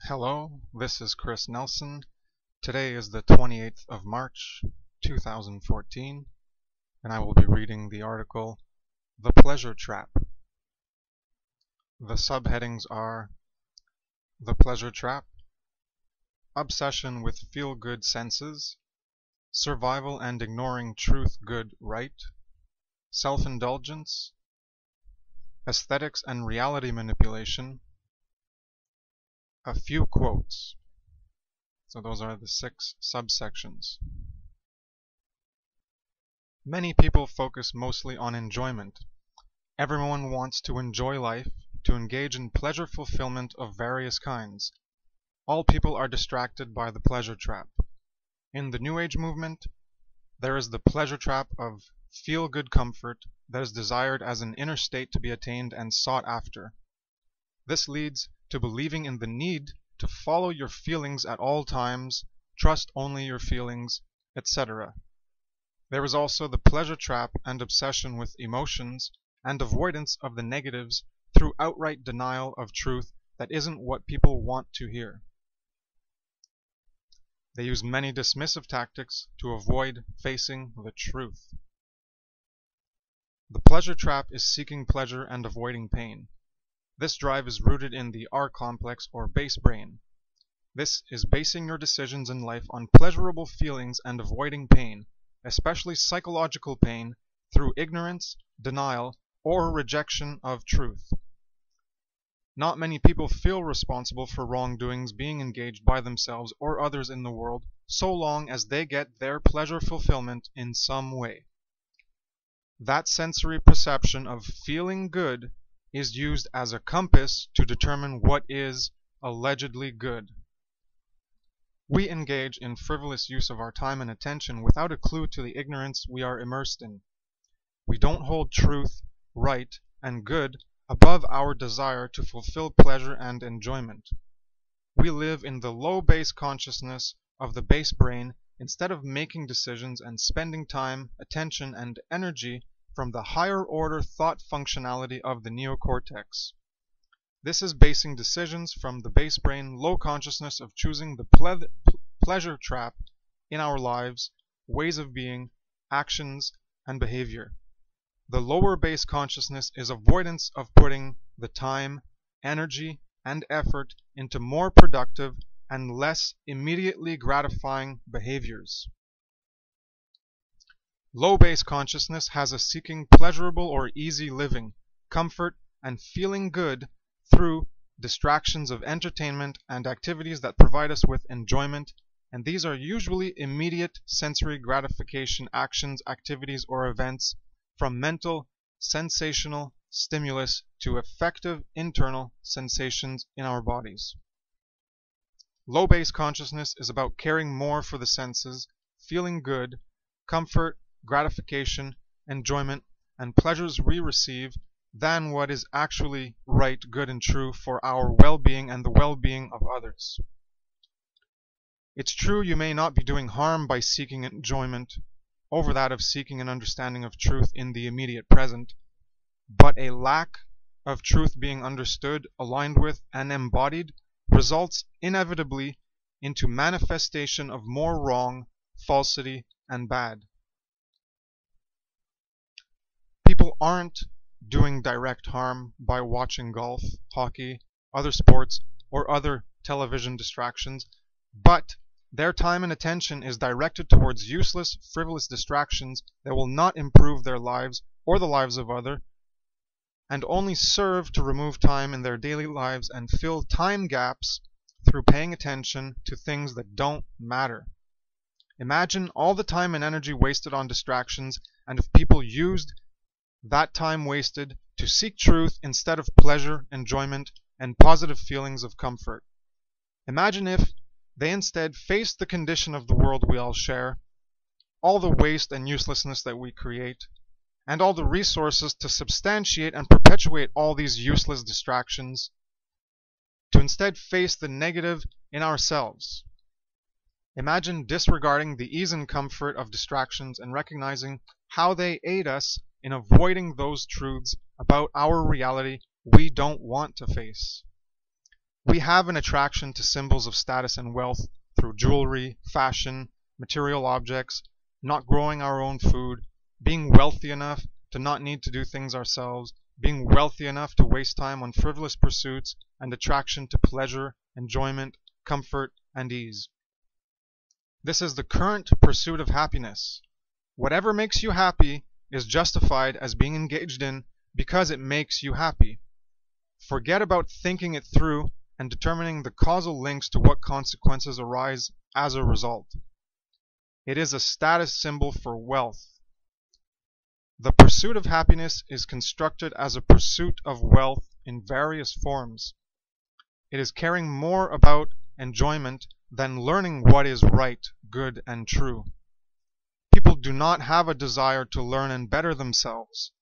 Hello, this is Kris Nelson. Today is the 28th of March, 2014, and I will be reading the article, The Pleasure Trap. The subheadings are The Pleasure Trap, Obsession with Feel-Good Senses, Survival and Ignoring Truth, Good, Right, Self-indulgence, Aesthetics and Reality Manipulation, a few quotes. So those are the 6 subsections. Many people focus mostly on enjoyment. Everyone wants to enjoy life, to engage in pleasure fulfillment of various kinds. All people are distracted by the pleasure trap. In the New Age movement, there is the pleasure trap of feel-good comfort that is desired as an inner state to be attained and sought after. This leads to believing in the need to follow your feelings at all times, trust only your feelings, etc. There is also the pleasure trap and obsession with emotions and avoidance of the negatives through outright denial of truth that isn't what people want to hear. They use many dismissive tactics to avoid facing the truth. The pleasure trap is seeking pleasure and avoiding pain. This drive is rooted in the R complex or base brain. This is basing your decisions in life on pleasurable feelings and avoiding pain, especially psychological pain, through ignorance, denial, or rejection of truth. Not many people feel responsible for wrongdoings being engaged by themselves or others in the world, so long as they get their pleasure fulfillment in some way. That sensory perception of feeling good is used as a compass to determine what is allegedly good. We engage in frivolous use of our time and attention without a clue to the ignorance we are immersed in. We don't hold truth, right, and good above our desire to fulfill pleasure and enjoyment. We live in the low base consciousness of the base brain instead of making decisions and spending time, attention, and energy from the higher order thought functionality of the neocortex. This is basing decisions from the base brain low consciousness of choosing the pleasure trap in our lives, ways of being, actions, and behavior. The lower base consciousness is avoidance of putting the time, energy, and effort into more productive and less immediately gratifying behaviors. Low base consciousness has us seeking pleasurable or easy living, comfort, and feeling good through distractions of entertainment and activities that provide us with enjoyment, and these are usually immediate sensory gratification actions, activities, or events from mental, sensational stimulus to effective internal sensations in our bodies. Low base consciousness is about caring more for the senses, feeling good, comfort, gratification, enjoyment, and pleasures we receive than what is actually right, good, and true for our well-being and the well-being of others. It's true you may not be doing harm by seeking enjoyment over that of seeking an understanding of truth in the immediate present, but a lack of truth being understood, aligned with, and embodied results inevitably into manifestation of more wrong, falsity, and bad. People aren't doing direct harm by watching golf, hockey, other sports, or other television distractions, but their time and attention is directed towards useless, frivolous distractions that will not improve their lives or the lives of others, and only serve to remove time in their daily lives and fill time gaps through paying attention to things that don't matter. Imagine all the time and energy wasted on distractions, and if people used that time wasted to seek truth instead of pleasure, enjoyment, and positive feelings of comfort. Imagine if they instead faced the condition of the world we all share, all the waste and uselessness that we create, and all the resources to substantiate and perpetuate all these useless distractions, to instead face the negative in ourselves. Imagine disregarding the ease and comfort of distractions and recognizing how they aid us in avoiding those truths about our reality we don't want to face. We have an attraction to symbols of status and wealth through jewelry, fashion, material objects, not growing our own food, being wealthy enough to not need to do things ourselves, being wealthy enough to waste time on frivolous pursuits, and attraction to pleasure, enjoyment, comfort, and ease. This is the current pursuit of happiness. Whatever makes you happy is justified as being engaged in because it makes you happy. Forget about thinking it through and determining the causal links to what consequences arise as a result. It is a status symbol for wealth. The pursuit of happiness is constructed as a pursuit of wealth in various forms. It is caring more about enjoyment than learning what is right, good, and true. People do not have a desire to learn and better themselves.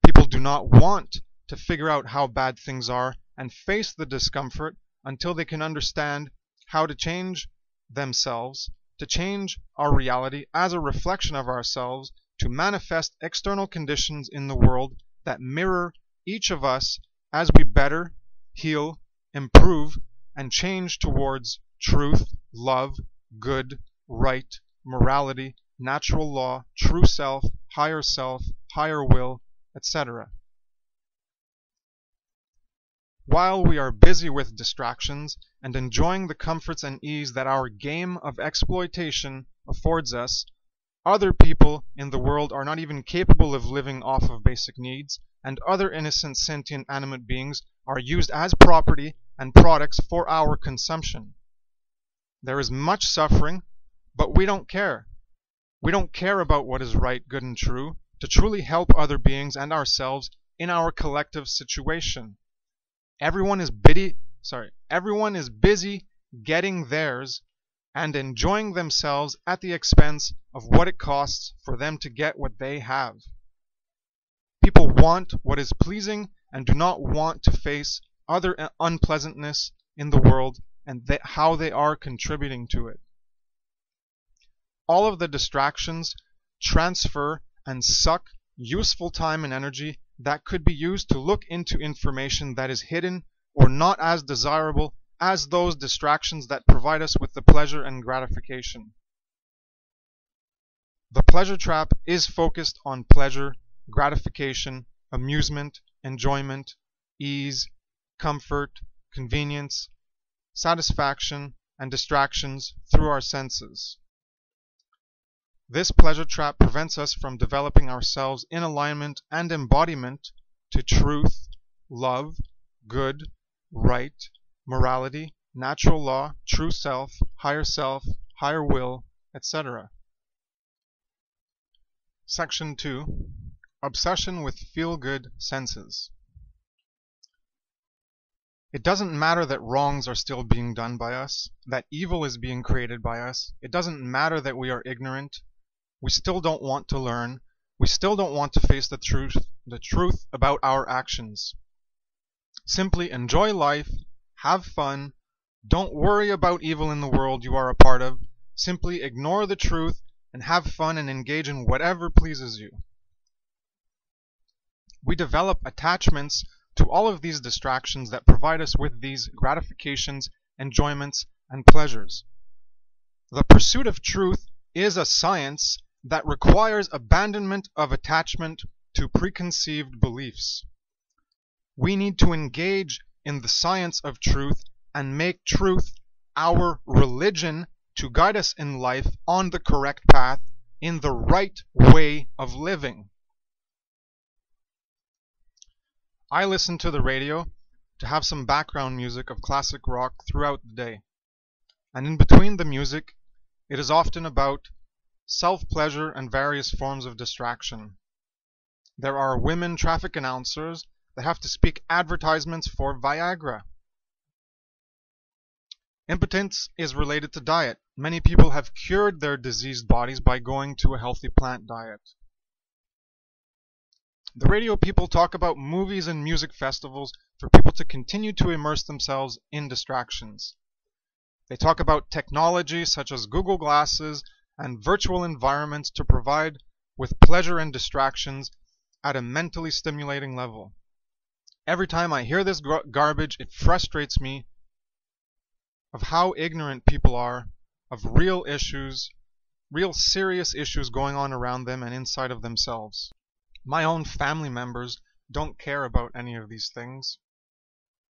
People do not want to figure out how bad things are and face the discomfort until they can understand how to change themselves, to change our reality as a reflection of ourselves, to manifest external conditions in the world that mirror each of us as we better, heal, improve, and change towards truth, love, good, right, morality, natural law, true self, higher will, etc. While we are busy with distractions and enjoying the comforts and ease that our game of exploitation affords us, other people in the world are not even capable of living off of basic needs, and other innocent sentient animate beings are used as property and products for our consumption. There is much suffering, but we don't care. We don't care about what is right, good, and true to truly help other beings and ourselves in our collective situation. Everyone is busy getting theirs and enjoying themselves at the expense of what it costs for them to get what they have. People want what is pleasing and do not want to face other unpleasantness in the world and how they are contributing to it. All of the distractions transfer and suck useful time and energy that could be used to look into information that is hidden or not as desirable as those distractions that provide us with the pleasure and gratification. The pleasure trap is focused on pleasure, gratification, amusement, enjoyment, ease, comfort, convenience, satisfaction, and distractions through our senses. This pleasure trap prevents us from developing ourselves in alignment and embodiment to truth, love, good, right, morality, natural law, true self, higher will, etc. Section 2. Obsession with feel-good senses. It doesn't matter that wrongs are still being done by us, that evil is being created by us. It doesn't matter that we are ignorant. We still don't want to learn. We still don't want to face the truth about our actions. Simply enjoy life, have fun, don't worry about evil in the world you are a part of. Simply ignore the truth and have fun and engage in whatever pleases you. We develop attachments to all of these distractions that provide us with these gratifications, enjoyments, and pleasures. The pursuit of truth is a science that requires abandonment of attachment to preconceived beliefs. We need to engage in the science of truth and make truth our religion to guide us in life on the correct path, in the right way of living. I listen to the radio to have some background music of classic rock throughout the day. And in between the music, it is often about self-pleasure and various forms of distraction. There are women traffic announcers that have to speak advertisements for Viagra. Impotence is related to diet. Many people have cured their diseased bodies by going to a healthy plant diet. The radio people talk about movies and music festivals for people to continue to immerse themselves in distractions. They talk about technology such as Google Glasses and virtual environments to provide with pleasure and distractions at a mentally stimulating level. Every time I hear this garbage, it frustrates me of how ignorant people are of real issues, real serious issues going on around them and inside of themselves. My own family members don't care about any of these things,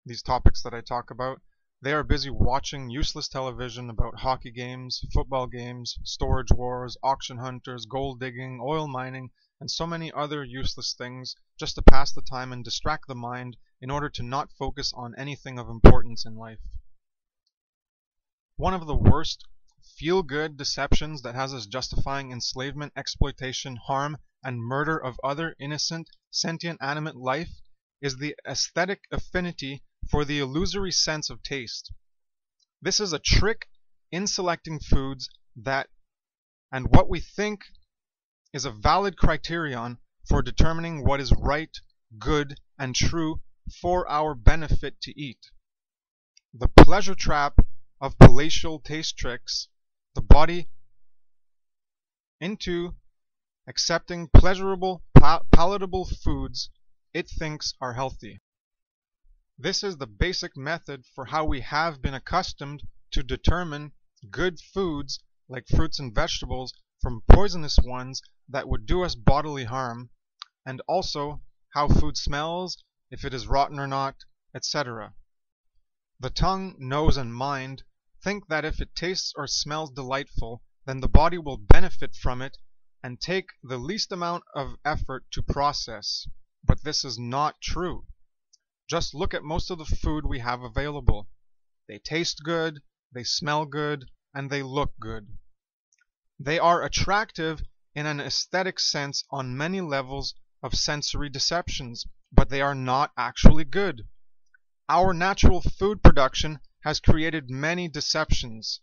these topics that I talk about. They are busy watching useless television about hockey games, football games, storage wars, auction hunters, gold digging, oil mining, and so many other useless things just to pass the time and distract the mind in order to not focus on anything of importance in life. One of the worst feel-good deceptions that has us justifying enslavement, exploitation, harm, and murder of other innocent, sentient, animate life is the aesthetic affinity for the illusory sense of taste. This is a trick in selecting foods that, and what we think is a valid criterion for determining what is right, good, and true for our benefit to eat. The pleasure trap of palatial taste tricks the body into accepting pleasurable, palatable foods it thinks are healthy. This is the basic method for how we have been accustomed to determine good foods like fruits and vegetables from poisonous ones that would do us bodily harm, and also how food smells, if it is rotten or not, etc. The tongue, nose, and mind think that if it tastes or smells delightful, then the body will benefit from it and take the least amount of effort to process. But this is not true. Just look at most of the food we have available. They taste good, they smell good, and they look good. They are attractive in an aesthetic sense on many levels of sensory deceptions, but they are not actually good. Our natural food production has created many deceptions.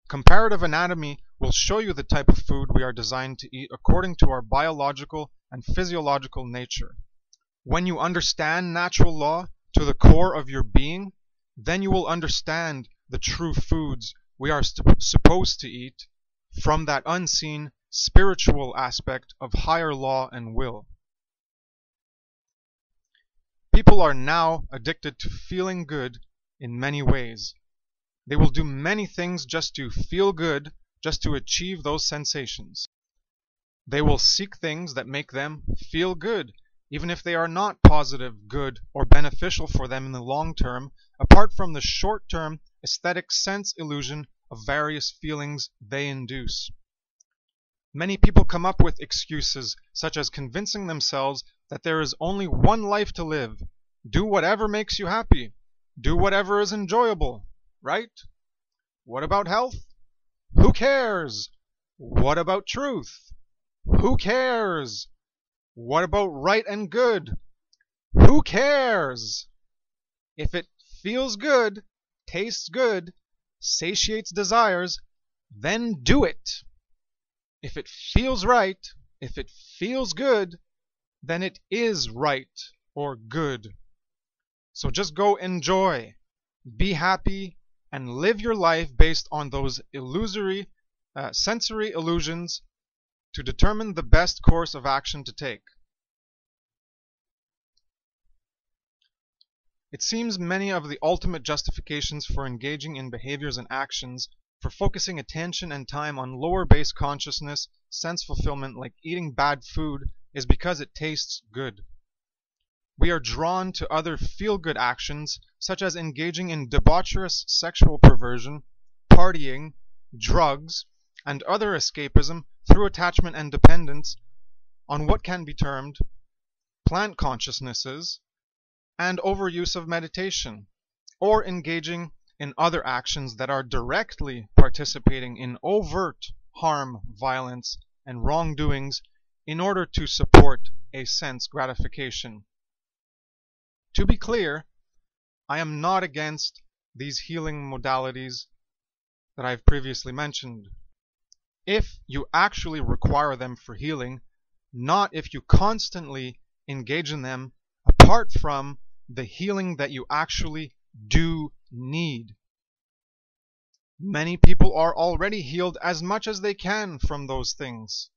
Comparative anatomy will show you the type of food we are designed to eat according to our biological and physiological nature. When you understand natural law to the core of your being, then you will understand the true foods we are supposed to eat from that unseen spiritual aspect of higher law and will. People are now addicted to feeling good in many ways. They will do many things just to feel good, just to achieve those sensations. They will seek things that make them feel good, even if they are not positive, good, or beneficial for them in the long term, apart from the short-term aesthetic sense illusion of various feelings they induce. Many people come up with excuses, such as convincing themselves that there is only one life to live. Do whatever makes you happy. Do whatever is enjoyable, right? What about health? Who cares? What about truth? Who cares? What about right and good? Who cares? If it feels good, tastes good, satiates desires, then do it. If it feels right, if it feels good, then it is right or good. So just go enjoy, be happy, and live your life based on those illusory, sensory illusions to determine the best course of action to take. It seems many of the ultimate justifications for engaging in behaviors and actions, for focusing attention and time on lower base consciousness, sense fulfillment like eating bad food, is because it tastes good. We are drawn to other feel-good actions, such as engaging in debaucherous sexual perversion, partying, drugs, and other escapism through attachment and dependence on what can be termed plant consciousnesses, and overuse of meditation, or engaging in other actions that are directly participating in overt harm, violence, and wrongdoings in order to support a sense gratification. To be clear, I am not against these healing modalities that I've previously mentioned, if you actually require them for healing, not if you constantly engage in them apart from the healing that you actually do need. Many people are already healed as much as they can from those things,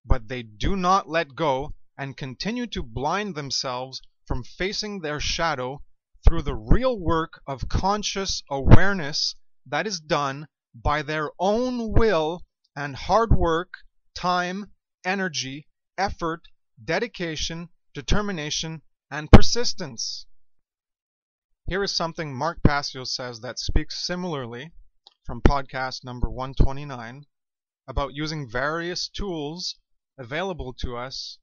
but they do not let go and continue to blind themselves from facing their shadow through the real work of conscious awareness that is done by their own will and hard work, time, energy, effort, dedication, determination, and persistence. Here is something Mark Passio says that speaks similarly from podcast number 129 about using various tools available to us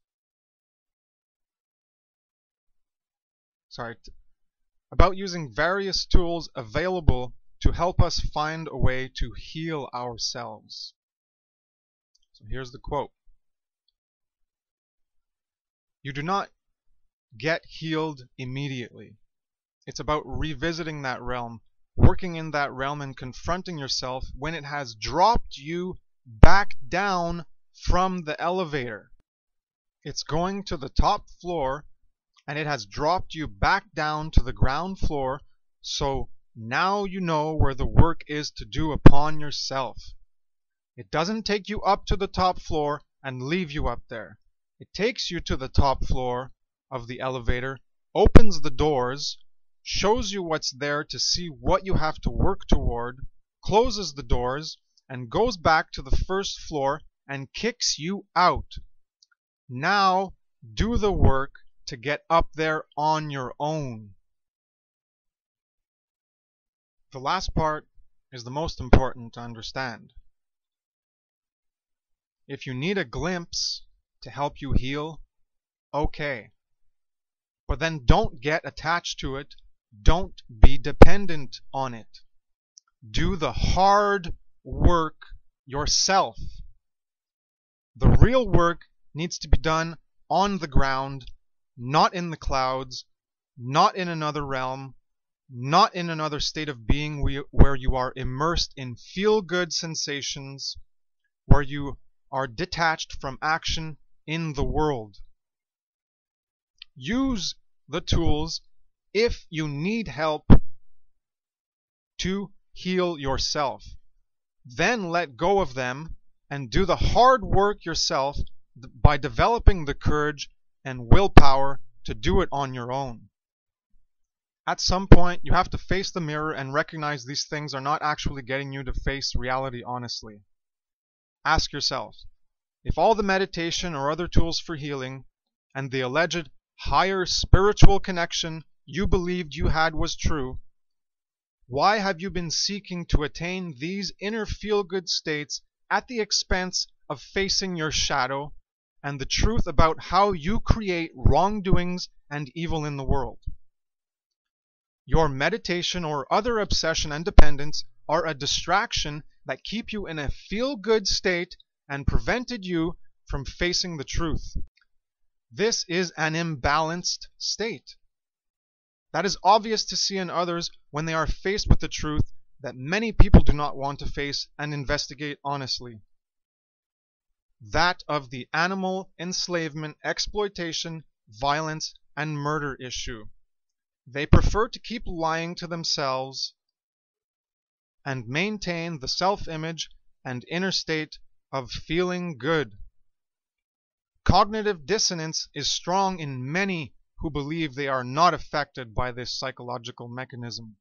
about using various tools available to help us find a way to heal ourselves. So here's the quote. You do not get healed immediately. It's about revisiting that realm, working in that realm, and confronting yourself when it has dropped you back down from the elevator. It's going to the top floor and it has dropped you back down to the ground floor, so now you know where the work is to do upon yourself. It doesn't take you up to the top floor and leave you up there. It takes you to the top floor of the elevator, opens the doors, shows you what's there to see what you have to work toward, closes the doors, and goes back to the first floor and kicks you out. Now do the work to get up there on your own. The last part is the most important to understand. If you need a glimpse to help you heal, okay. But then don't get attached to it. Don't be dependent on it. Do the hard work yourself. The real work needs to be done on the ground, not in the clouds, not in another realm, not in another state of being where you are immersed in feel-good sensations, where you are detached from action in the world. Use the tools if you need help to heal yourself. Then let go of them and do the hard work yourself by developing the courage and willpower to do it on your own. At some point, you have to face the mirror and recognize these things are not actually getting you to face reality honestly. Ask yourself, if all the meditation or other tools for healing and the alleged higher spiritual connection you believed you had was true, why have you been seeking to attain these inner feel-good states at the expense of facing your shadow and the truth about how you create wrongdoings and evil in the world? Your meditation or other obsession and dependence are a distraction that keep you in a feel-good state and prevented you from facing the truth. This is an imbalanced state. That is obvious to see in others when they are faced with the truth that many people do not want to face and investigate honestly. That of the animal enslavement, exploitation, violence, and murder issue. They prefer to keep lying to themselves and maintain the self-image and inner state of feeling good. Cognitive dissonance is strong in many who believe they are not affected by this psychological mechanism.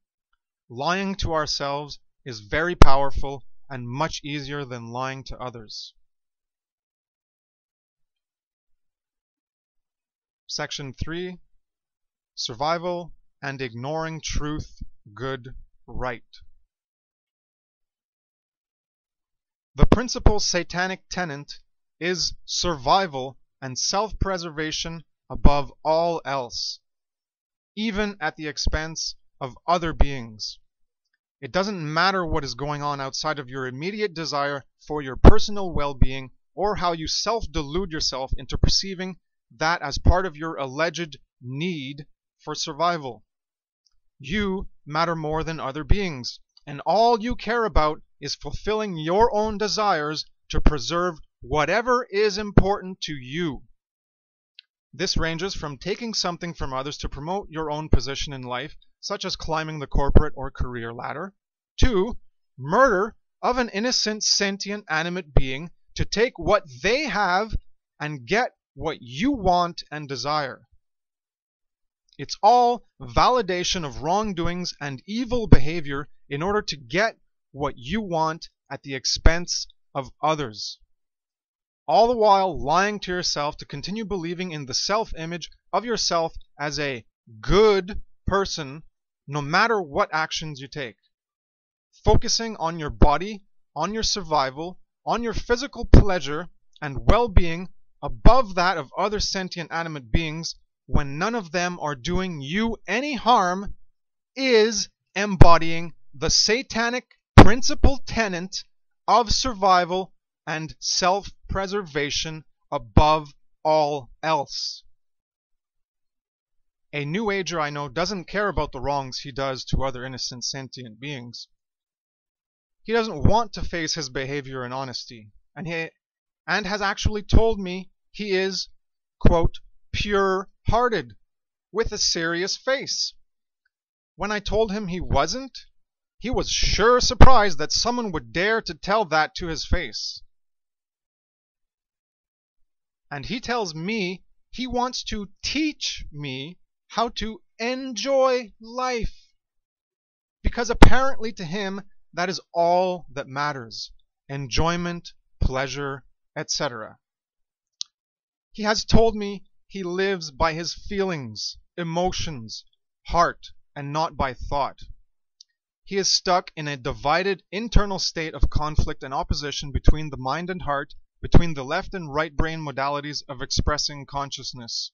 Lying to ourselves is very powerful and much easier than lying to others. Section 3. Survival and ignoring truth, good, right. The principal satanic tenet is survival and self-preservation above all else, even at the expense of other beings. It doesn't matter what is going on outside of your immediate desire for your personal well-being or how you self-delude yourself into perceiving that as part of your alleged need for survival. You matter more than other beings, and all you care about is fulfilling your own desires to preserve whatever is important to you. This ranges from taking something from others to promote your own position in life, such as climbing the corporate or career ladder, to murder of an innocent, sentient, animate being to take what they have and get what you want and desire. It's all validation of wrongdoings and evil behavior in order to get what you want at the expense of others. All the while lying to yourself to continue believing in the self-image of yourself as a good person no matter what actions you take. Focusing on your body, on your survival, on your physical pleasure and well-being above that of other sentient animate beings when none of them are doing you any harm is embodying the satanic principal tenet of survival and self-preservation above all else. A New Ager I know doesn't care about the wrongs he does to other innocent sentient beings. He doesn't want to face his behavior in honesty, and has actually told me he is, quote, pure-hearted, with a serious face. When I told him he wasn't, he was sure surprised that someone would dare to tell that to his face. And he tells me he wants to teach me how to enjoy life. Because apparently to him, that is all that matters. Enjoyment, pleasure, etc. He has told me he lives by his feelings, emotions, heart, and not by thought. He is stuck in a divided internal state of conflict and opposition between the mind and heart, between the left and right brain modalities of expressing consciousness.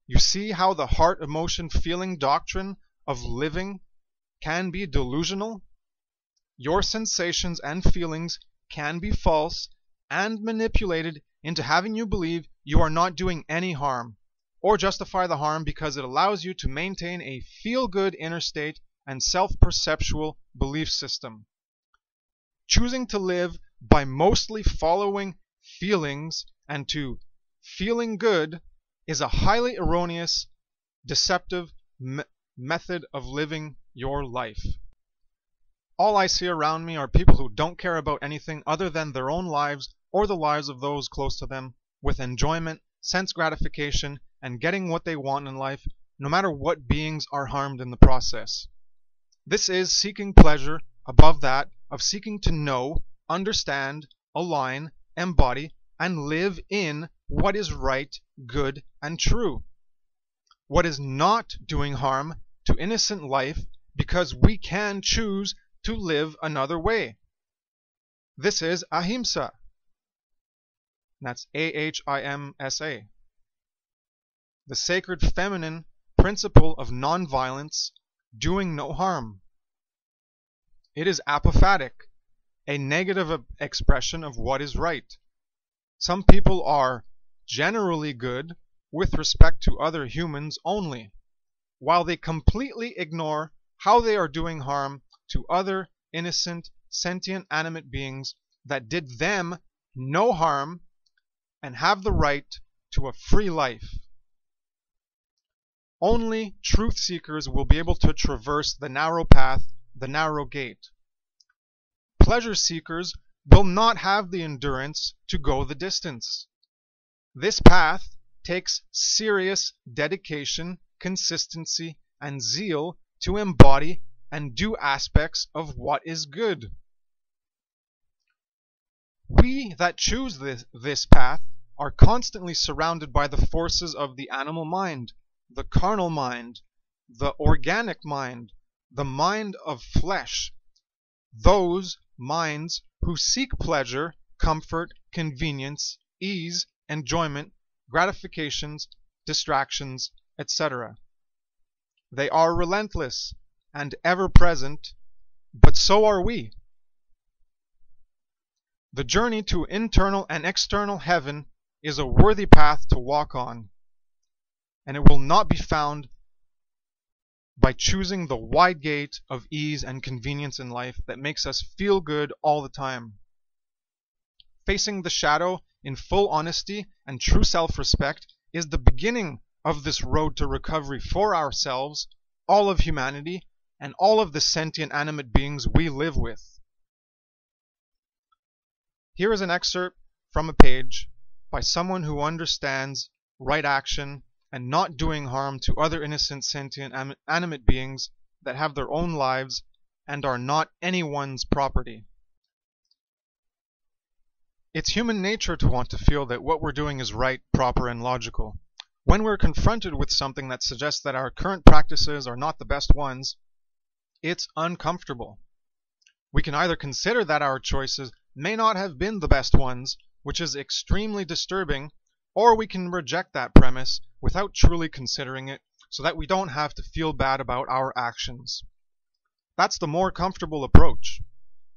You see how the heart, emotion, feeling doctrine of living can be delusional? Your sensations and feelings can be false and manipulated into having you believe you are not doing any harm, or justify the harm because it allows you to maintain a feel-good inner state and self-perceptual belief system. Choosing to live by mostly following feelings and to feeling good is a highly erroneous, deceptive method of living your life. All I see around me are people who don't care about anything other than their own lives or the lives of those close to them, with enjoyment, sense gratification, and getting what they want in life, no matter what beings are harmed in the process. This is seeking pleasure above that of seeking to know, understand, align, embody, and live in what is right, good, and true. What is not doing harm to innocent life because we can choose to live another way. This is ahimsa. That's A-H-I-M-S-A. The sacred feminine principle of non-violence, doing no harm. It is apophatic, a negative expression of what is right. Some people are generally good with respect to other humans only, while they completely ignore how they are doing harm to other innocent, sentient, animate beings that did them no harm and have the right to a free life. Only truth seekers will be able to traverse the narrow path, the narrow gate. Pleasure seekers will not have the endurance to go the distance. This path takes serious dedication, consistency, and zeal to embody and do aspects of what is good. We that choose this path are constantly surrounded by the forces of the animal mind, the carnal mind, the organic mind, the mind of flesh, those minds who seek pleasure, comfort, convenience, ease, enjoyment, gratifications, distractions, etc. They are relentless and ever present, but so are we. The journey to internal and external heaven is a worthy path to walk on, and it will not be found by choosing the wide gate of ease and convenience in life that makes us feel good all the time. Facing the shadow in full honesty and true self-respect is the beginning of this road to recovery for ourselves, all of humanity, and all of the sentient animate beings we live with. Here is an excerpt from a page by someone who understands right action and not doing harm to other innocent sentient animate beings that have their own lives and are not anyone's property. It's human nature to want to feel that what we're doing is right, proper, and logical. When we're confronted with something that suggests that our current practices are not the best ones, it's uncomfortable. We can either consider that our choices may not have been the best ones, which is extremely disturbing, or we can reject that premise without truly considering it so that we don't have to feel bad about our actions. That's the more comfortable approach.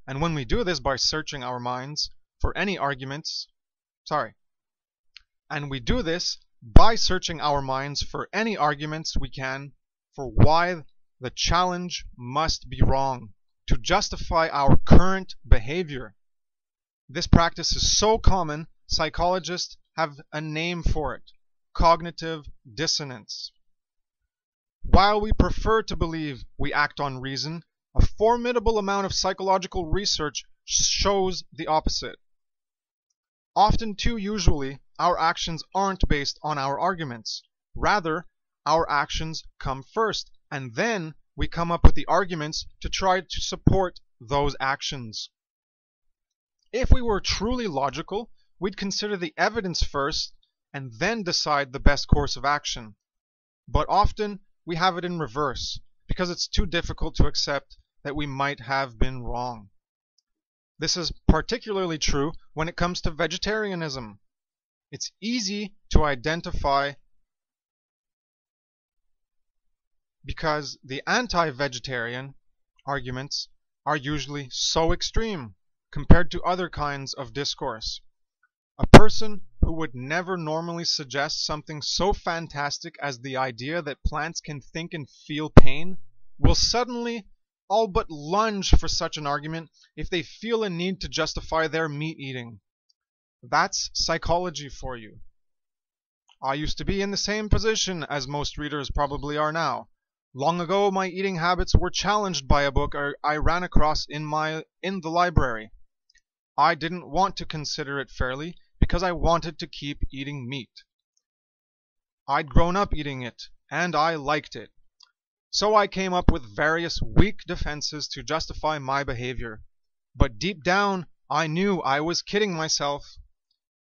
And when we do this by searching our minds for any arguments, we can for why the challenge must be wrong, to justify our current behavior. This practice is so common, psychologists have a name for it: cognitive dissonance. While we prefer to believe we act on reason, a formidable amount of psychological research shows the opposite. Often too usually, our actions aren't based on our arguments. Rather, our actions come first, and then we come up with the arguments to try to support those actions. If we were truly logical, we'd consider the evidence first and then decide the best course of action. But often we have it in reverse, because it's too difficult to accept that we might have been wrong. This is particularly true when it comes to vegetarianism. It's easy to identify because the anti-vegetarian arguments are usually so extreme compared to other kinds of discourse. A person who would never normally suggest something so fantastic as the idea that plants can think and feel pain will suddenly all but lunge for such an argument if they feel a need to justify their meat eating. That's psychology for you. I used to be in the same position as most readers probably are now. Long ago, my eating habits were challenged by a book I ran across in the library. I didn't want to consider it fairly because I wanted to keep eating meat. I'd grown up eating it, and I liked it. So I came up with various weak defenses to justify my behavior. But deep down, I knew I was kidding myself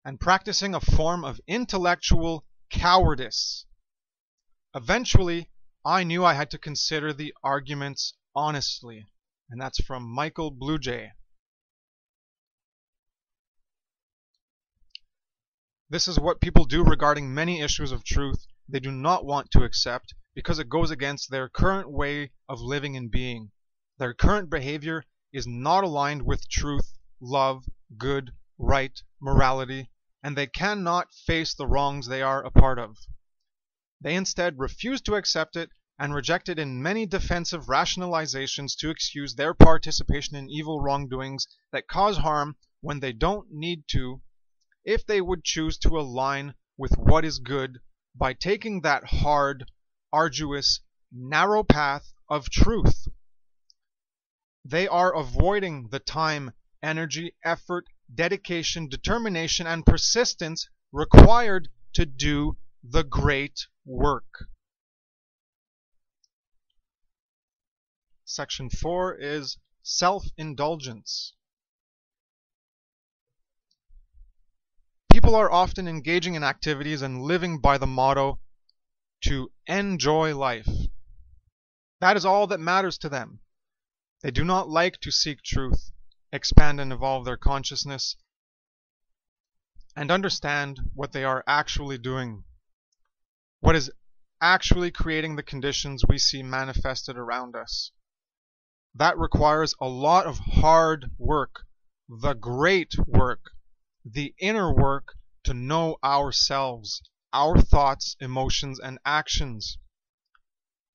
and practicing a form of intellectual cowardice. Eventually, I knew I had to consider the arguments honestly. And that's from Michael Bluejay. This is what people do regarding many issues of truth they do not want to accept because it goes against their current way of living and being. Their current behavior is not aligned with truth, love, good, right, morality, and they cannot face the wrongs they are a part of. They instead refuse to accept it and reject it in many defensive rationalizations to excuse their participation in evil wrongdoings that cause harm when they don't need to, if they would choose to align with what is good by taking that hard, arduous, narrow path of truth. They are avoiding the time, energy, effort, dedication, determination, and persistence required to do the great work. Section 4 is self-indulgence. People are often engaging in activities and living by the motto to enjoy life. That is all that matters to them. They do not like to seek truth, expand and evolve their consciousness, and understand what they are actually doing, what is actually creating the conditions we see manifested around us. That requires a lot of hard work, the great work, the inner work to know ourselves, our thoughts, emotions, and actions.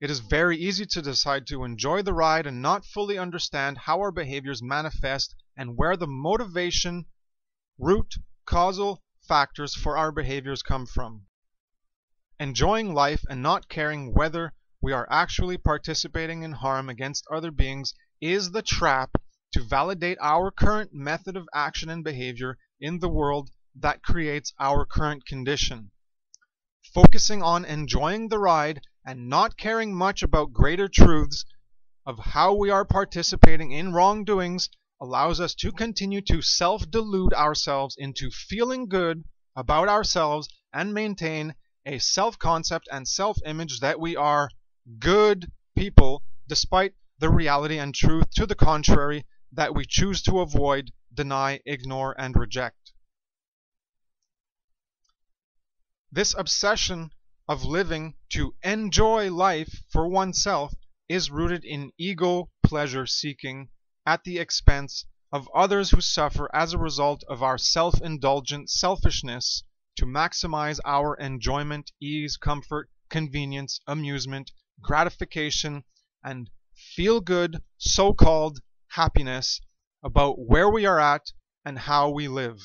It is very easy to decide to enjoy the ride and not fully understand how our behaviors manifest and where the motivation, root, causal factors for our behaviors come from. Enjoying life and not caring whether we are actually participating in harm against other beings is the trap to validate our current method of action and behavior in the world that creates our current condition. focusing on enjoying the ride and not caring much about greater truths of how we are participating in wrongdoings allows us to continue to self-delude ourselves into feeling good about ourselves and maintain a self-concept and self-image that we are good people, despite the reality and truth to the contrary that we choose to avoid, deny, ignore, and reject. This obsession of living to enjoy life for oneself is rooted in ego pleasure seeking at the expense of others who suffer as a result of our self-indulgent selfishness to maximize our enjoyment, ease, comfort, convenience, amusement, gratification, and feel-good so-called happiness about where we are at and how we live.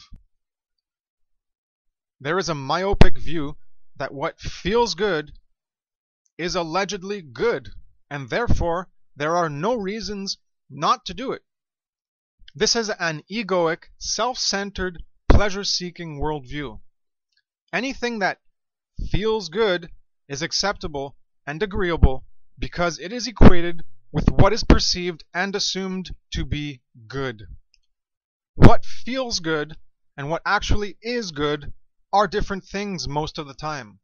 There is a myopic view that what feels good is allegedly good, and therefore there are no reasons not to do it. This is an egoic, self-centered, pleasure-seeking worldview. Anything that feels good is acceptable and agreeable because it is equated with what is perceived and assumed to be good. What feels good and what actually is good are different things most of the time.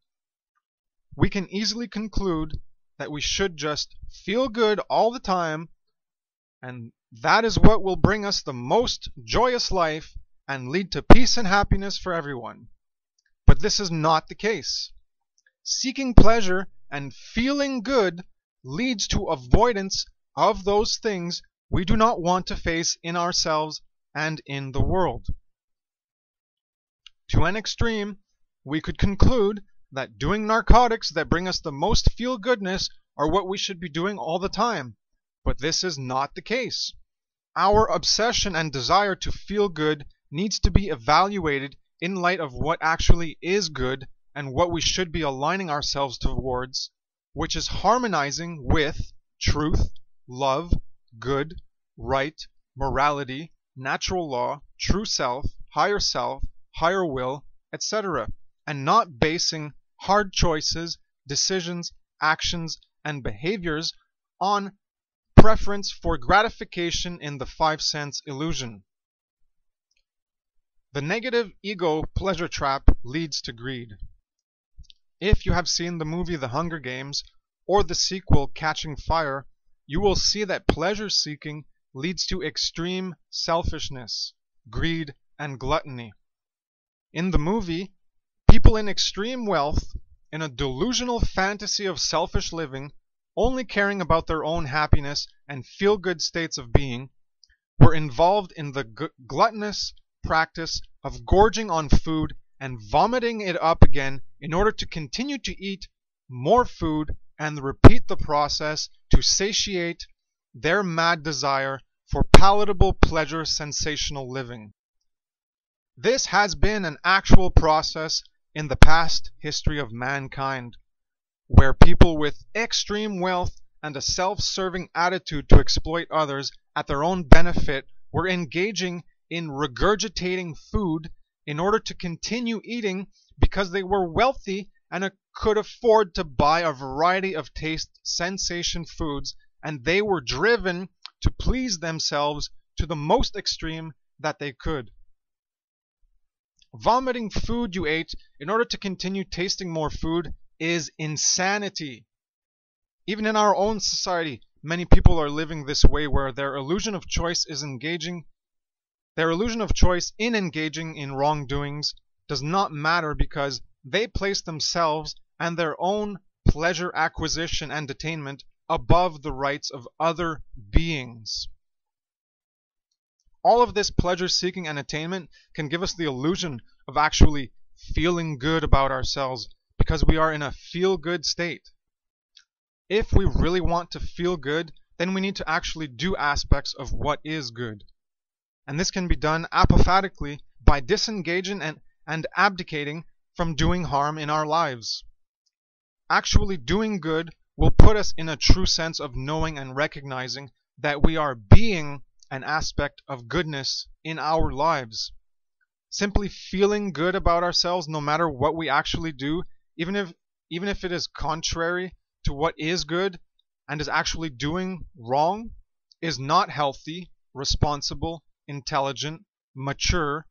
We can easily conclude that we should just feel good all the time, and that is what will bring us the most joyous life and lead to peace and happiness for everyone. But this is not the case. Seeking pleasure and feeling good leads to avoidance of those things we do not want to face in ourselves and in the world. To an extreme, we could conclude that doing narcotics that bring us the most feel-goodness are what we should be doing all the time, but this is not the case. Our obsession and desire to feel good needs to be evaluated in light of what actually is good and what we should be aligning ourselves towards, which is harmonizing with truth, love, good, right, morality, natural law, true self, higher will, etc., and not basing hard choices, decisions, actions, and behaviors on preference for gratification in the 5 sense illusion. The negative ego pleasure trap leads to greed. If you have seen the movie The Hunger Games or the sequel Catching Fire, you will see that pleasure seeking leads to extreme selfishness, greed, and gluttony. In the movie, people in extreme wealth, in a delusional fantasy of selfish living, only caring about their own happiness and feel-good states of being, were involved in the gluttonous practice of gorging on food and vomiting it up again in order to continue to eat more food and repeat the process to satiate their mad desire for palatable pleasure sensational living. This has been an actual process in the past history of mankind, where people with extreme wealth and a self-serving attitude to exploit others at their own benefit were engaging in regurgitating food in order to continue eating because they were wealthy and could afford to buy a variety of taste sensation foods, and they were driven to please themselves to the most extreme that they could. Vomiting food you ate in order to continue tasting more food is insanity. Even in our own society, many people are living this way where their illusion of choice in engaging in wrongdoings does not matter because they place themselves and their own pleasure acquisition and attainment above the rights of other beings. All of this pleasure seeking and attainment can give us the illusion of actually feeling good about ourselves because we are in a feel-good state. If we really want to feel good, then we need to actually do aspects of what is good. And this can be done apophatically by disengaging and abdicating from doing harm in our lives. Actually doing good will put us in a true sense of knowing and recognizing that we are being an aspect of goodness in our lives. Simply feeling good about ourselves no matter what we actually do even if it is contrary to what is good and is actually doing wrong, is not healthy, responsible, intelligent, mature,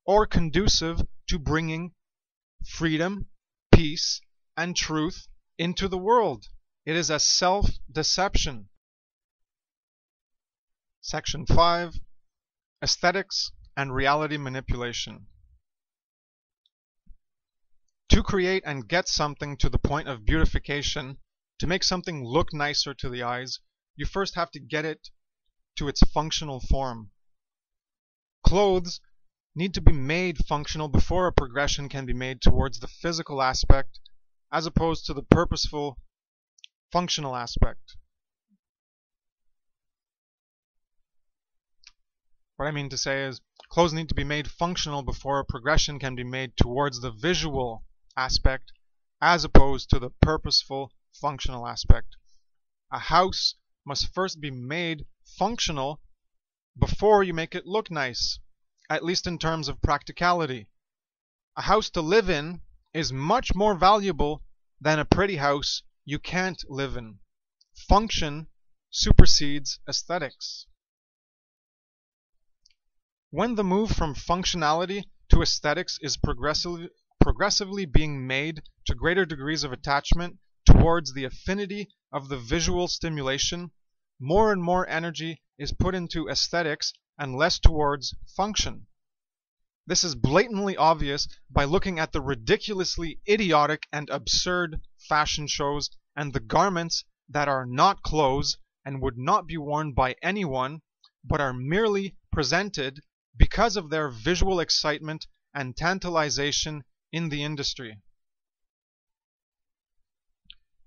or conducive to bringing freedom, peace, and truth into the world. It is a self-deception. Section 5. Aesthetics and reality manipulation. To create and get something to the point of beautification, to make something look nicer to the eyes, you first have to get it to its functional form. Clothes need to be made functional before a progression can be made towards the physical aspect as opposed to the purposeful functional aspect. What I mean to say is, clothes need to be made functional before a progression can be made towards the visual aspect as opposed to the purposeful functional aspect. A house must first be made functional before you make it look nice, at least in terms of practicality. A house to live in is much more valuable than a pretty house you can't live in. Function supersedes aesthetics. When the move from functionality to aesthetics is progressively being made to greater degrees of attachment towards the affinity of the visual stimulation, more and more energy is put into aesthetics and less towards function. This is blatantly obvious by looking at the ridiculously idiotic and absurd fashion shows and the garments that are not clothes and would not be worn by anyone, but are merely presented because of their visual excitement and tantalization in the industry.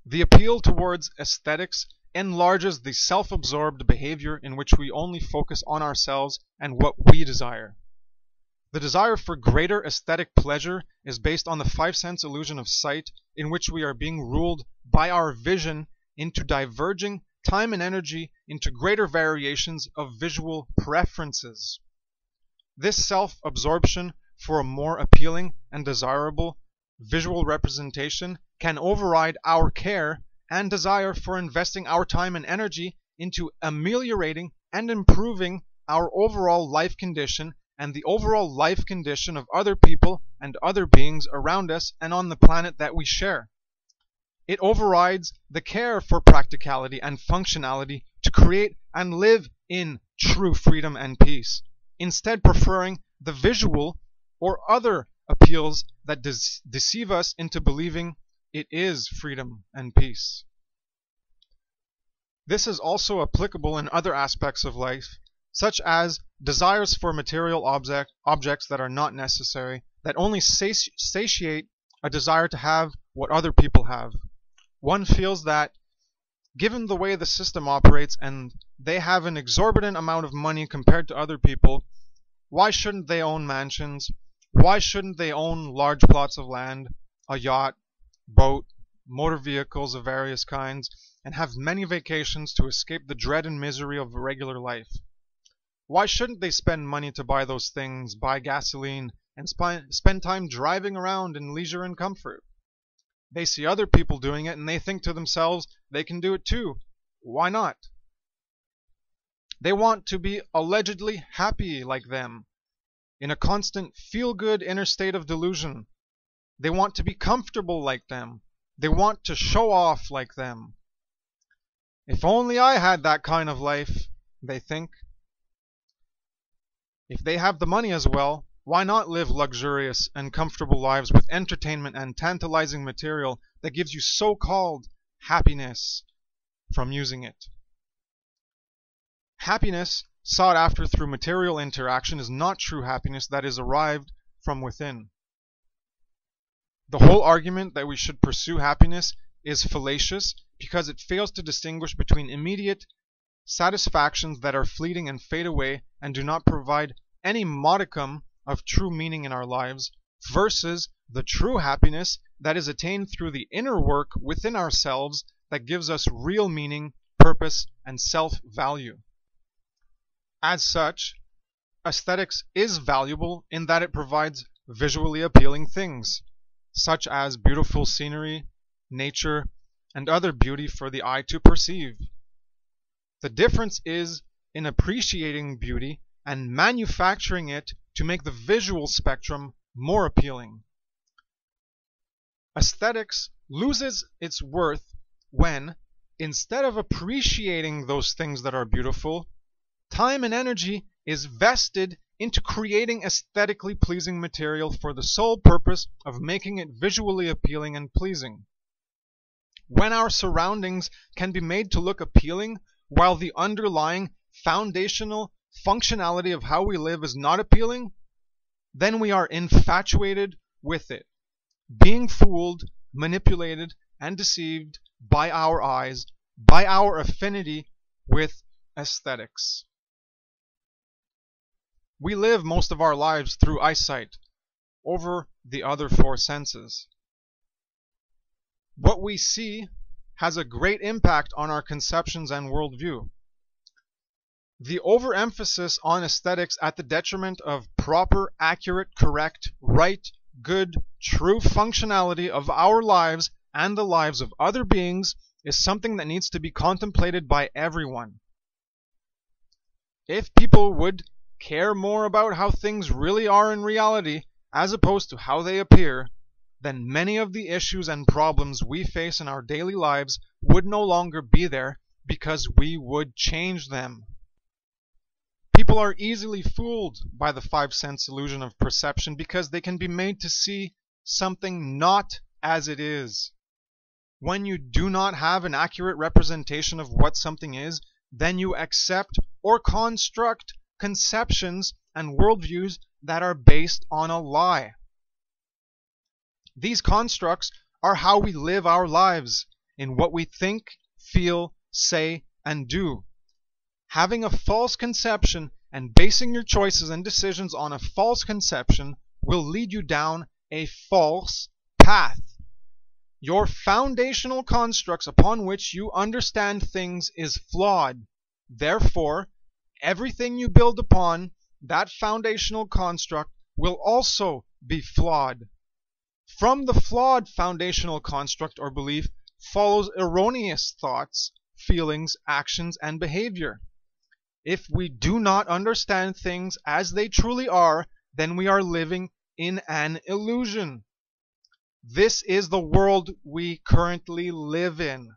The appeal towards aesthetics enlarges the self-absorbed behavior in which we only focus on ourselves and what we desire. The desire for greater aesthetic pleasure is based on the five-sense illusion of sight, in which we are being ruled by our vision into diverging time and energy into greater variations of visual preferences. This self-absorption for a more appealing and desirable visual representation can override our care and desire for investing our time and energy into ameliorating and improving our overall life condition and the overall life condition of other people and other beings around us and on the planet that we share. It overrides the care for practicality and functionality to create and live in true freedom and peace, instead preferring the visual or other appeals that deceive us into believing it is freedom and peace. This is also applicable in other aspects of life, such as desires for material objects that are not necessary, that only satiate a desire to have what other people have. One feels that, given the way the system operates and they have an exorbitant amount of money compared to other people, why shouldn't they own mansions? Why shouldn't they own large plots of land, a yacht, boat, motor vehicles of various kinds, and have many vacations to escape the dread and misery of a regular life? Why shouldn't they spend money to buy those things, buy gasoline, and spend time driving around in leisure and comfort? They see other people doing it and they think to themselves they can do it too. Why not? They want to be allegedly happy like them, in a constant feel-good inner state of delusion. They want to be comfortable like them. They want to show off like them. If only I had that kind of life, they think. If they have the money as well, why not live luxurious and comfortable lives with entertainment and tantalizing material that gives you so-called happiness from using it? Happiness sought after through material interaction is not true happiness that is arrived from within. The whole argument that we should pursue happiness is fallacious because it fails to distinguish between immediate satisfactions that are fleeting and fade away and do not provide any modicum of true meaning in our lives versus the true happiness that is attained through the inner work within ourselves that gives us real meaning, purpose, and self-value. As such, aesthetics is valuable in that it provides visually appealing things. such as beautiful scenery, nature, and other beauty for the eye to perceive. The difference is in appreciating beauty and manufacturing it to make the visual spectrum more appealing. Aesthetics loses its worth when, instead of appreciating those things that are beautiful, time and energy is vested into creating aesthetically pleasing material for the sole purpose of making it visually appealing and pleasing. When our surroundings can be made to look appealing while the underlying foundational functionality of how we live is not appealing, then we are infatuated with it, being fooled, manipulated, and deceived by our eyes, by our affinity with aesthetics. We live most of our lives through eyesight, over the other four senses. What we see has a great impact on our conceptions and worldview. The overemphasis on aesthetics at the detriment of proper, accurate, correct, right, good, true functionality of our lives and the lives of other beings is something that needs to be contemplated by everyone. If people would care more about how things really are in reality as opposed to how they appear, then many of the issues and problems we face in our daily lives would no longer be there because we would change them. People are easily fooled by the five-sense illusion of perception because they can be made to see something not as it is. When you do not have an accurate representation of what something is, then you accept or construct conceptions and worldviews that are based on a lie. These constructs are how we live our lives, in what we think, feel, say, and do. Having a false conception and basing your choices and decisions on a false conception will lead you down a false path. Your foundational constructs upon which you understand things is flawed. Therefore, everything you build upon that foundational construct will also be flawed. From the flawed foundational construct or belief follows erroneous thoughts, feelings, actions, and behavior. If we do not understand things as they truly are, then we are living in an illusion. This is the world we currently live in.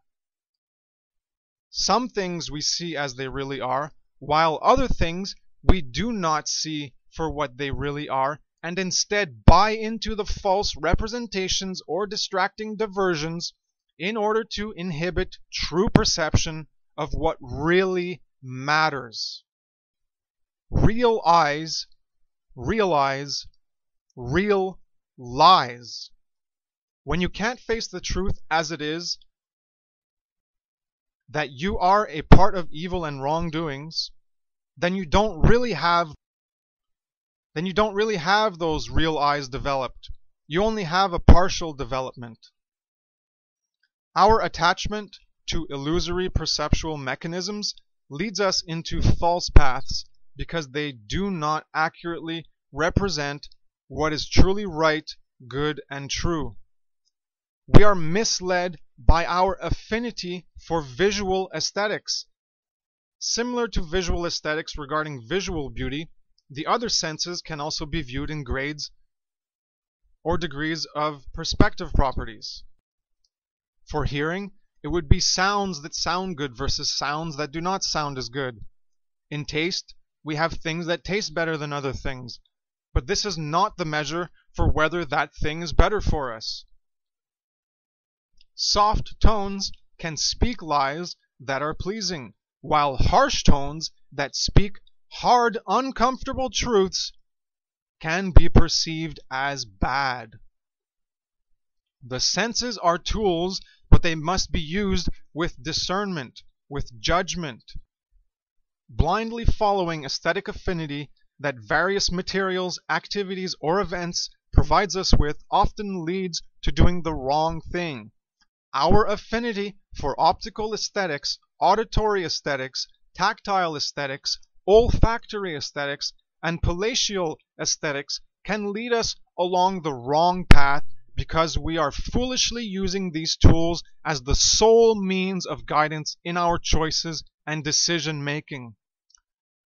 Some things we see as they really are, while other things we do not see for what they really are, and instead buy into the false representations or distracting diversions in order to inhibit true perception of what really matters. Real eyes realize real lies. When you can't face the truth as it is, that you are a part of evil and wrongdoings, then you don't really have those real eyes developed. You only have a partial development. Our attachment to illusory perceptual mechanisms leads us into false paths because they do not accurately represent what is truly right, good, and true. We are misled by our affinity for visual aesthetics. Similar to visual aesthetics regarding visual beauty, the other senses can also be viewed in grades or degrees of perspective properties. For hearing, it would be sounds that sound good versus sounds that do not sound as good. In taste, we have things that taste better than other things, but this is not the measure for whether that thing is better for us. Soft tones can speak lies that are pleasing, while harsh tones that speak hard, uncomfortable truths can be perceived as bad. The senses are tools, but they must be used with discernment, with judgment. Blindly following aesthetic affinity that various materials, activities, or events provides us with often leads to doing the wrong thing. Our affinity for optical aesthetics, auditory aesthetics, tactile aesthetics, olfactory aesthetics, and palatial aesthetics can lead us along the wrong path because we are foolishly using these tools as the sole means of guidance in our choices and decision making.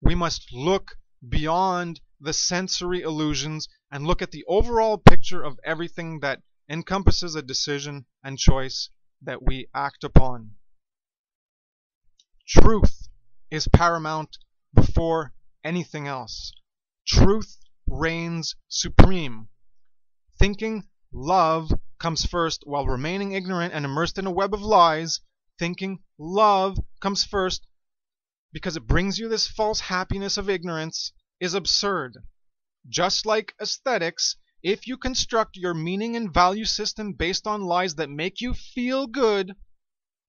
We must look beyond the sensory illusions and look at the overall picture of everything that encompasses a decision and choice that we act upon. Truth is paramount before anything else. Truth reigns supreme. Thinking love comes first while remaining ignorant and immersed in a web of lies. Thinking love comes first because it brings you this false happiness of ignorance is absurd. Just like aesthetics, if you construct your meaning and value system based on lies that make you feel good,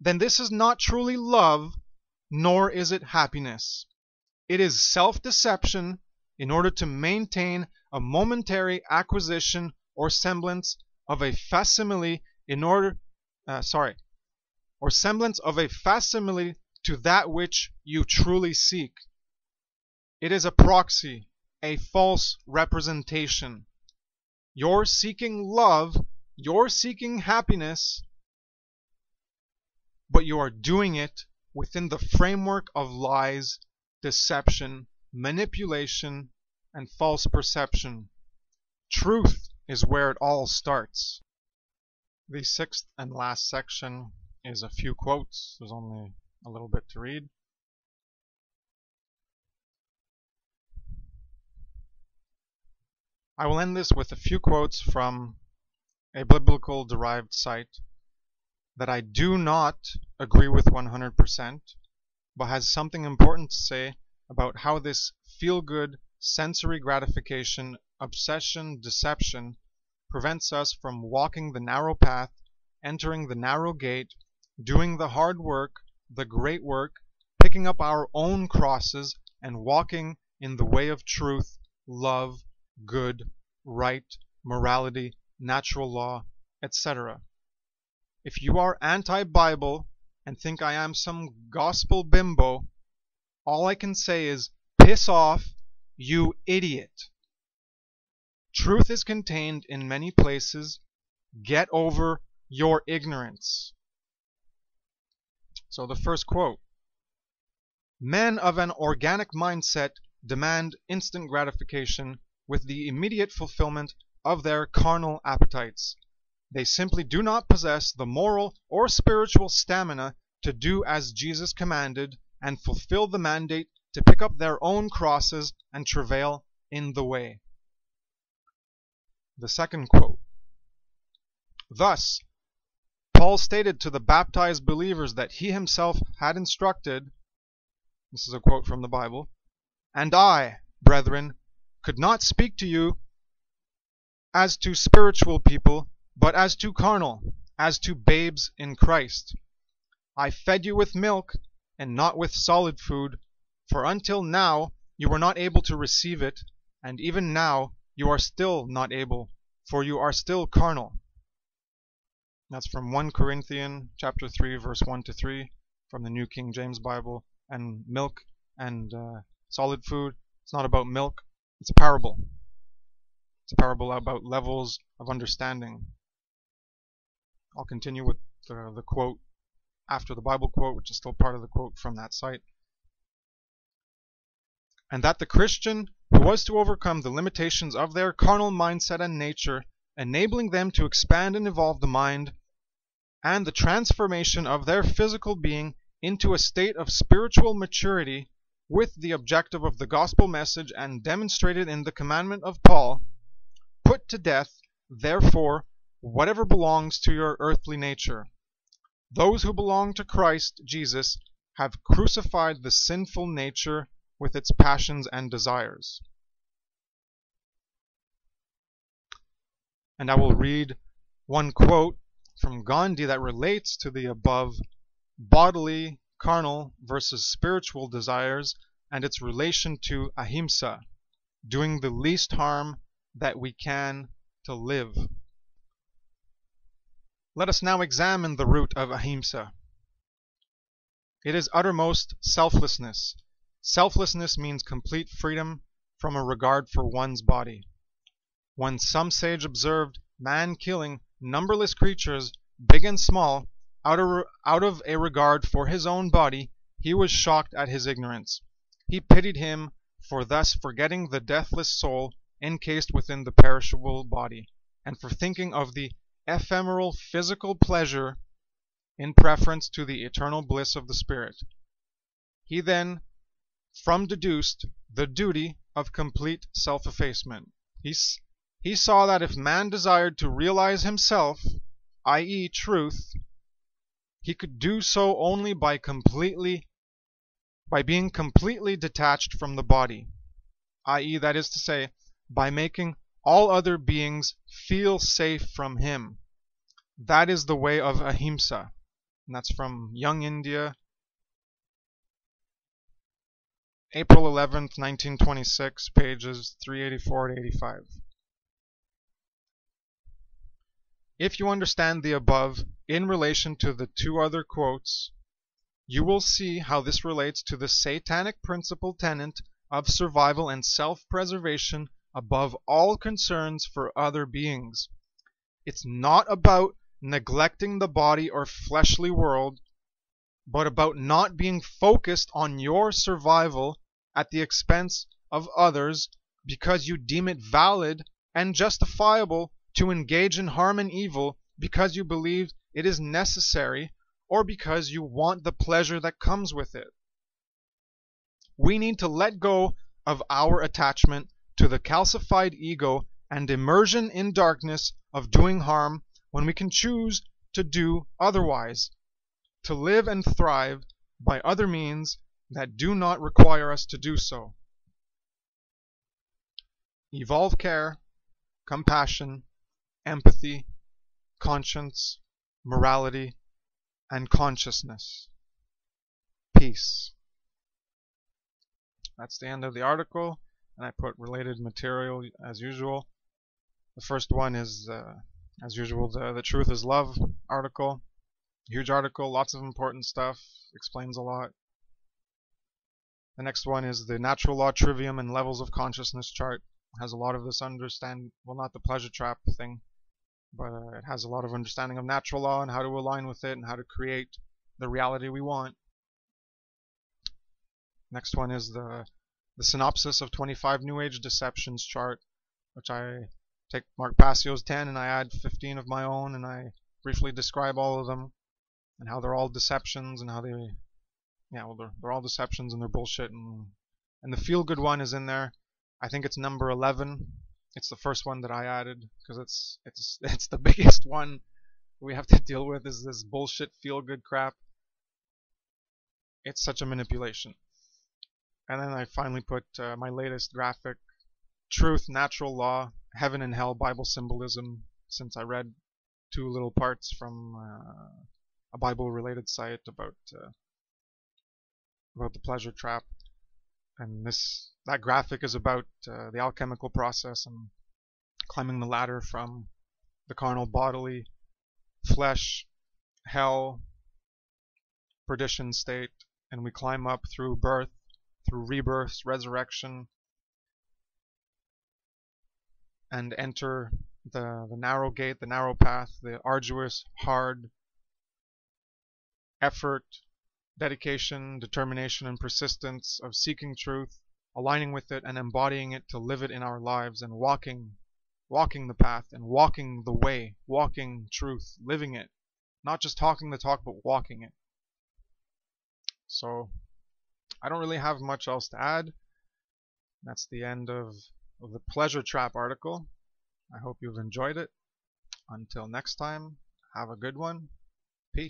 then this is not truly love, nor is it happiness. It is self-deception in order to maintain a momentary acquisition or semblance of a facsimile to that which you truly seek. It is a proxy, a false representation. You're seeking love, you're seeking happiness, but you are doing it within the framework of lies, deception, manipulation, and false perception. Truth is where it all starts. The sixth and last section is a few quotes. There's only a little bit to read. I will end this with a few quotes from a biblical derived site that I do not agree with 100%, but has something important to say about how this feel-good sensory gratification, obsession, deception prevents us from walking the narrow path, entering the narrow gate, doing the hard work, the great work, picking up our own crosses, and walking in the way of truth, love, good, right, morality, natural law, etc. If you are anti-Bible and think I am some gospel bimbo, all I can say is, piss off, you idiot. Truth is contained in many places. Get over your ignorance. So the first quote: men of an organic mindset demand instant gratification with the immediate fulfillment of their carnal appetites. They simply do not possess the moral or spiritual stamina to do as Jesus commanded and fulfill the mandate to pick up their own crosses and travail in the way. The second quote: thus, Paul stated to the baptized believers that he himself had instructed, this is a quote from the Bible, and I, brethren, could not speak to you as to spiritual people, but as to carnal, as to babes in Christ. I fed you with milk and not with solid food, for until now you were not able to receive it, and even now you are still not able, for you are still carnal. That's from 1 Corinthians chapter 3, verse 1 to 3, from the New King James Bible. And milk and solid food, it's not about milk, it's a parable. It's a parable about levels of understanding. I'll continue with the quote after the Bible quote, which is still part of the quote from that site. And that the Christian who was to overcome the limitations of their carnal mindset and nature, enabling them to expand and evolve the mind, and the transformation of their physical being into a state of spiritual maturity with the objective of the gospel message and demonstrated in the commandment of Paul, put to death, therefore, whatever belongs to your earthly nature. Those who belong to Christ Jesus have crucified the sinful nature with its passions and desires. And I will read one quote from Gandhi that relates to the above bodily, carnal versus spiritual desires and its relation to ahimsa, doing the least harm that we can to live. Let us now examine the root of ahimsa. It is uttermost selflessness. Selflessness means complete freedom from a regard for one's body. When some sage observed, man killing numberless creatures, big and small, out of a regard for his own body, he was shocked at his ignorance. He pitied him for thus forgetting the deathless soul encased within the perishable body, and for thinking of the ephemeral physical pleasure in preference to the eternal bliss of the spirit. He then deduced the duty of complete self-effacement. He saw that if man desired to realize himself, i.e. truth, he could do so only by being completely detached from the body, i.e. that is to say, by making all other beings feel safe from him. That is the way of ahimsa. And that's from Young India, April 11th, 1926, pages 384 to 85. If you understand the above in relation to the two other quotes, you will see how this relates to the satanic principal tenet of survival and self-preservation above all concerns for other beings. It's not about neglecting the body or fleshly world, but about not being focused on your survival at the expense of others because you deem it valid and justifiable to engage in harm and evil because you believe it is necessary or because you want the pleasure that comes with it. We need to let go of our attachment to the calcified ego and immersion in darkness of doing harm when we can choose to do otherwise, to live and thrive by other means that do not require us to do so. Evolve care, compassion, empathy, conscience, morality, and consciousness. Peace. That's the end of the article, and I put related material as usual. The first one is, as usual, the Truth is Love article. Huge article, lots of important stuff, explains a lot. The next one is the Natural Law Trivium and Levels of Consciousness chart. It has a lot of this well, not the pleasure trap thing, but it has a lot of understanding of natural law and how to align with it and how to create the reality we want. Next one is the synopsis of 25 New Age Deceptions chart, which I take Mark Passio's 10 and I add 15 of my own, and I briefly describe all of them and how they're all deceptions and how they're all deceptions and they're bullshit, and the feel good one is in there. I think it's number 11. It's the first one that I added because it's the biggest one we have to deal with, is this bullshit feel good crap. It's such a manipulation. And then I finally put my latest graphic, Truth, Natural Law, Heaven and Hell, Bible Symbolism, since I read two little parts from a Bible-related site about the pleasure trap. And that graphic is about the alchemical process and climbing the ladder from the carnal bodily, flesh, hell, perdition state, and we climb up through birth, through rebirth, resurrection, and enter the narrow gate, the narrow path, the arduous, hard effort, dedication, determination, and persistence of seeking truth, aligning with it, and embodying it to live it in our lives, and walking the path, and walking the way, walking truth, living it. Not just talking the talk, but walking it. So, I don't really have much else to add. That's the end of the Pleasure Trap article. I hope you've enjoyed it. Until next time, have a good one.